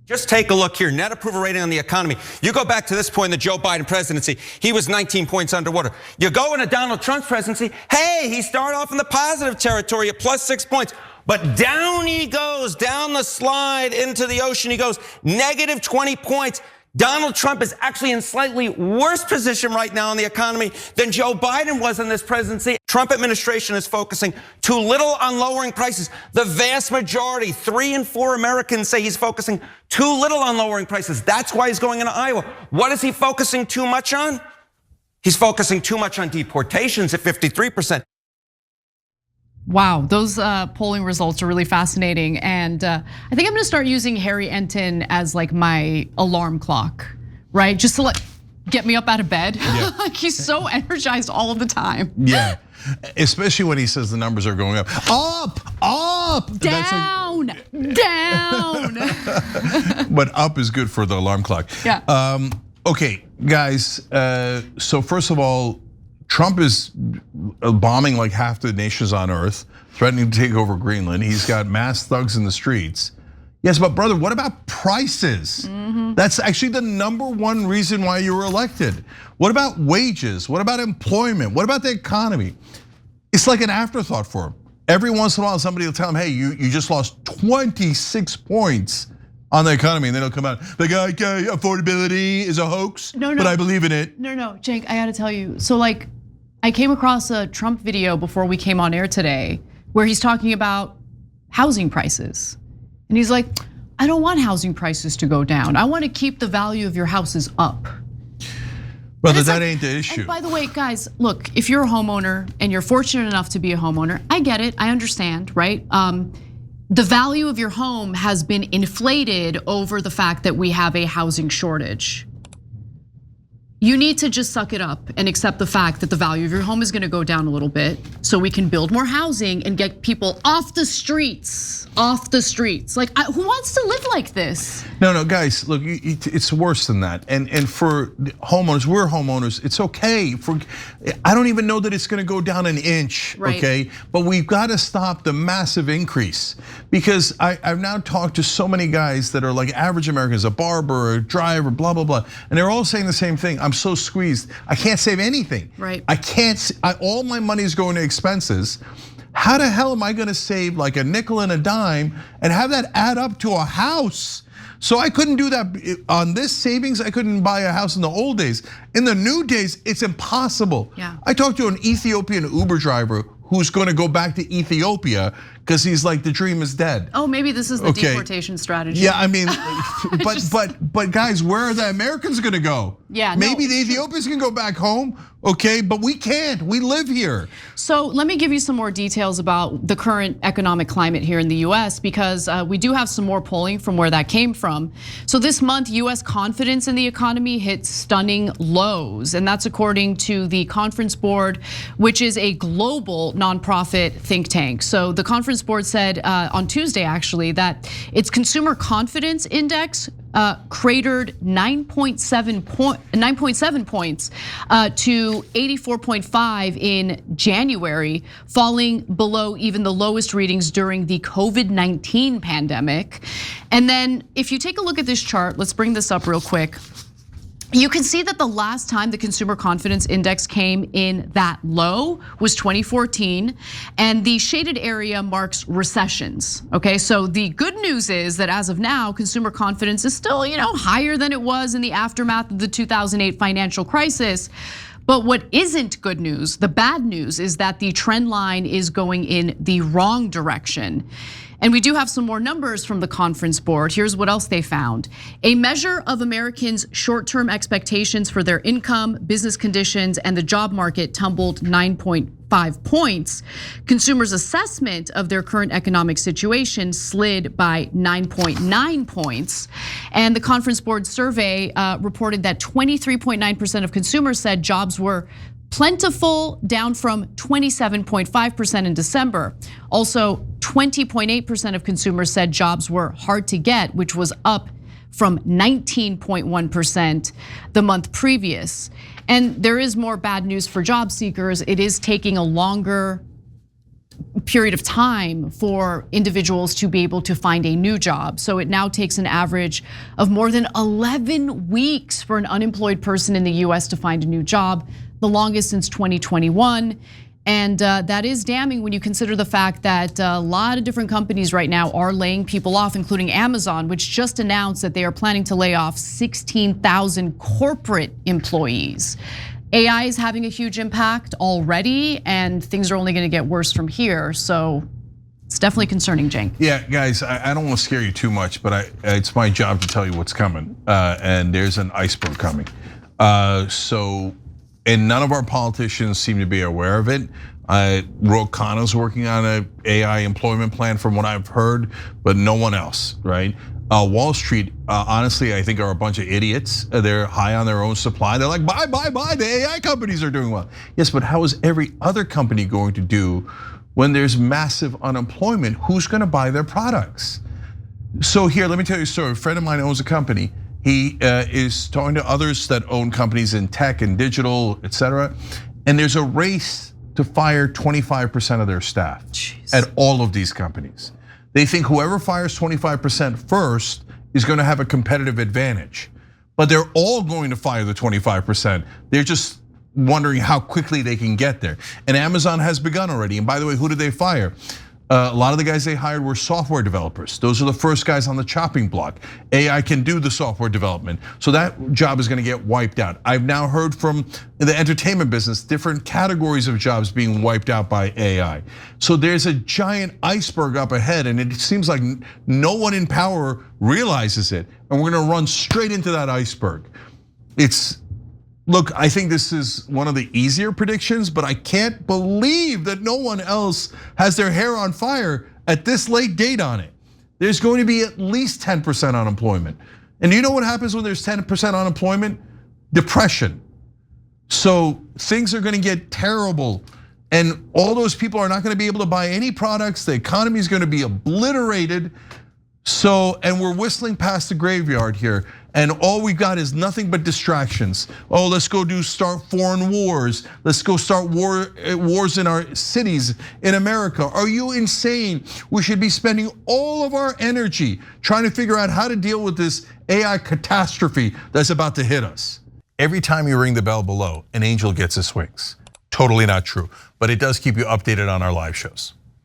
Just take a look here, net approval rating on the economy. You go back to this point in the Joe Biden presidency, he was 19 points underwater. You go into Donald Trump's presidency, hey, he started off in the positive territory at plus 6 points. But down he goes, down the slide into the ocean he goes, negative 20 points. Donald Trump is actually in slightly worse position right now in the economy than Joe Biden was in this presidency. Trump administration is focusing too little on lowering prices. The vast majority, 3 in 4 Americans say he's focusing too little on lowering prices. That's why he's going into Iowa. What is he focusing too much on? He's focusing too much on deportations at 53%. Wow, those polling results are really fascinating. And I think I'm gonna start using Harry Enton as like my alarm clock, right? Just to get me up out of bed. Yeah. Like he's so energized all of the time. Yeah, especially when he says the numbers are going up, down, down. But up is good for the alarm clock. Yeah. Okay, guys, so first of all, Trump is bombing like half the nations on earth, threatening to take over Greenland. He's got mass thugs in the streets. Yes, but brother, what about prices? That's actually the #1 reason why you were elected. What about wages? What about employment? What about the economy? It's like an afterthought for him. Every once in a while, somebody will tell him, hey, you just lost 26 points on the economy, and then he'll come out like, okay, affordability is a hoax, but I believe in it. No, Jake, I gotta tell you. So like, I came across a Trump video before we came on air today where he's talking about housing prices. And he's like, I don't want housing prices to go down. I want to keep the value of your houses up. Brother, that ain't the issue. And by the way, guys, look, if you're a homeowner and you're fortunate enough to be a homeowner, I get it, I understand, right? The value of your home has been inflated over the fact that we have a housing shortage. You need to just suck it up and accept the fact that the value of your home is gonna go down a little bit so we can build more housing and get people off the streets, Like, who wants to live like this? No, guys, look, it's worse than that. And for homeowners, we're homeowners, it's okay. I don't even know that it's gonna go down an inch, okay? But we've gotta stop the massive increase. Because I've now talked to so many guys that are like average Americans, a barber, a driver, blah, blah, blah. And they're all saying the same thing. I'm so squeezed, I can't save anything. Right. I can't, all my money is going to expenses. How the hell am I gonna save like a nickel and a dime and have that add up to a house? So I couldn't do that on this savings. I couldn't buy a house in the old days. In the new days, it's impossible. Yeah. I talked to an Ethiopian Uber driver who's gonna go back to Ethiopia because he's like, the dream is dead. Oh, maybe this is the deportation strategy. Yeah, I mean, but guys, where are the Americans gonna go? Yeah, maybe the Ethiopians can go back home, okay, but we can't, we live here. So let me give you some more details about the current economic climate here in the US because we do have some more polling from where that came from. So this month, US confidence in the economy hit stunning lows, and that's according to the Conference Board, which is a global nonprofit think tank. So the Conference Board said on Tuesday, actually, that its consumer confidence index cratered 9.7 points to 84.5 in January, falling below even the lowest readings during the COVID-19 pandemic. And then if you take a look at this chart, let's bring this up real quick. You can see that the last time the consumer confidence index came in that low was 2014, and the shaded area marks recessions, okay? So the good news is that as of now, consumer confidence is still, higher than it was in the aftermath of the 2008 financial crisis. But what isn't good news, the bad news, is that the trend line is going in the wrong direction. And we do have some more numbers from the Conference Board. Here's what else they found. A measure of Americans' short-term expectations for their income, business conditions, and the job market tumbled 9.5 points. Consumers' assessment of their current economic situation slid by 9.9 points. And the Conference Board survey reported that 23.9% of consumers said jobs were plentiful, down from 27.5% in December. Also, 20.8% of consumers said jobs were hard to get, which was up from 19.1% the month previous. And there is more bad news for job seekers. It is taking a longer period of time for individuals to be able to find a new job. So it now takes an average of more than 11 weeks for an unemployed person in the US to find a new job, the longest since 2021. And that is damning when you consider the fact that a lot of different companies right now are laying people off, including Amazon, which just announced that they are planning to lay off 16,000 corporate employees. AI is having a huge impact already, and things are only gonna get worse from here. So it's definitely concerning, Cenk. Yeah, guys, I don't want to scare you too much, but it's my job to tell you what's coming. And there's an iceberg coming. And none of our politicians seem to be aware of it. Ro Khanna's working on an AI employment plan from what I've heard, but no one else, right? Wall Street, honestly, I think are a bunch of idiots. They're high on their own supply. They're like, buy, the AI companies are doing well. Yes, but how is every other company going to do when there's massive unemployment? Who's gonna buy their products? So here, let me tell you a story. A friend of mine owns a company. He is talking to others that own companies in tech and digital, et cetera. And there's a race to fire 25% of their staff at all of these companies. They think whoever fires 25% first is gonna have a competitive advantage. But they're all going to fire the 25%. They're just wondering how quickly they can get there. And Amazon has begun already. And by the way, who did they fire? A lot of the guys they hired were software developers. Those are the first guys on the chopping block. AI can do the software development. So that job is gonna get wiped out. I've now heard from the entertainment business, different categories of jobs being wiped out by AI. So there's a giant iceberg up ahead, and it seems like no one in power realizes it. And we're gonna run straight into that iceberg. Look, I think this is one of the easier predictions, but I can't believe that no one else has their hair on fire at this late date on it. There's going to be at least 10% unemployment. And you know what happens when there's 10% unemployment? Depression. So things are gonna get terrible. And all those people are not gonna be able to buy any products. The economy is gonna be obliterated. And we're whistling past the graveyard here, and all we got is nothing but distractions. Oh, let's go start foreign wars. Let's go start wars in our cities in America. Are you insane? We should be spending all of our energy trying to figure out how to deal with this AI catastrophe that's about to hit us. Every time you ring the bell below, an angel gets his wings. Totally not true, but it does keep you updated on our live shows.